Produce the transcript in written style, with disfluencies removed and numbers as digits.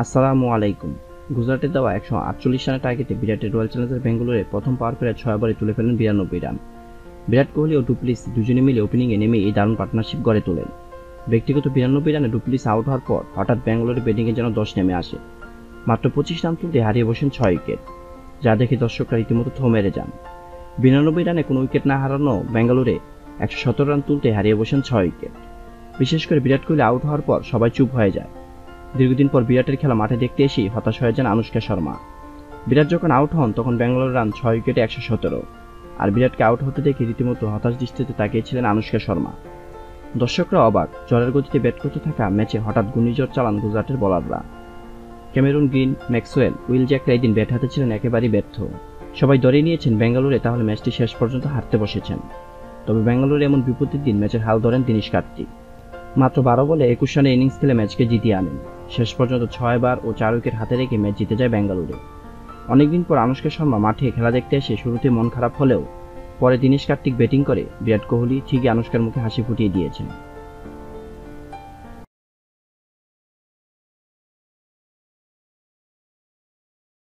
আসসালামু আলাইকুম। গুজরাটের দেওয়া ১৪৮ রানের টার্গেটে বিরাটের রয়্যাল চ্যালেঞ্জার্স ব্যাঙ্গালোরে প্রথম পাওয়ার প্লেয়ার ৬ ওভারে তুলে ফেলেন ৯২ রান। বিরাট কোহলি ও ডুপ্লিস দুজনে মিলে ওপেনিংয়ে নেমে এই দারুণ পার্টনারশিপ গড়ে তোলেন। ব্যক্তিগত ৯২ রানে ডুপ্লিস আউট হওয়ার পর হঠাৎ ব্যাঙ্গালোরে ব্যাটিংয়ে যেন দশ নেমে আসে। মাত্র ২৫ রান তুলতে হারিয়ে বসেন ৬ উইকেট, যা দেখে দর্শকরা রীতিমতো থ মেরে যান। ৯২ রানে কোনো উইকেট না হারানো ব্যাঙ্গালোরে ১১৭ রান তুলতে হারিয়ে বসেন ৬ উইকেট। বিশেষ করে বিরাট কোহলি আউট হওয়ার পর সবাই চুপ হয়ে যায়। দীর্ঘদিন পর বিরাটের খেলা মাঠে দেখতে এসেই হতাশ হয়ে যান আনুশকা শর্মা। বিরাট যখন আউট হন তখন ব্যাঙ্গালোর রান ৬ উইকেটে ১১৭, আর বিরাটকে আউট হতে দেখে রীতিমতো হতাশ দৃষ্টিতে তাকিয়েছিলেন আনুশকা শর্মা। দর্শকরা অবাক, ঝড়ের গতিতে ব্যাট করতে থাকা ম্যাচে হঠাৎ ঘূর্ণিঝড় চালান গুজরাটের বোলাররা। ক্যামেরুন গ্রিন, ম্যাক্সওয়েল, উইল জ্যাকরা এদিন ব্যাট হাতে ছিলেন একেবারেই ব্যর্থ। সবাই ধরেই নিয়েছেন ব্যাঙ্গালোরে তাহলে ম্যাচটি শেষ পর্যন্ত হারতে বসেছেন। তবে ব্যাঙ্গালোরে এমন বিপত্তির দিন ম্যাচের হাল ধরেন দীনেশ কার্তিক। মাত্র ১২ বলে ২১ রানে ইনিংস খেলে ম্যাচকে জিতিয়ে আনেন। শেষ পর্যন্ত ৬ বার ও ৪ উইকেট হাতে রেখে ম্যাচ জিতে যায় ব্যাঙ্গালোরে। অনেকদিন পর আনুশকা শর্মা মাঠে খেলা দেখতে এসে শুরুতে মন খারাপ হলেও পরে দীনেশ কার্তিক ব্যাটিং করে বিরাট কোহলি ঠিকই আনুশকার মুখে হাসি ফুটিয়ে দিয়েছেন।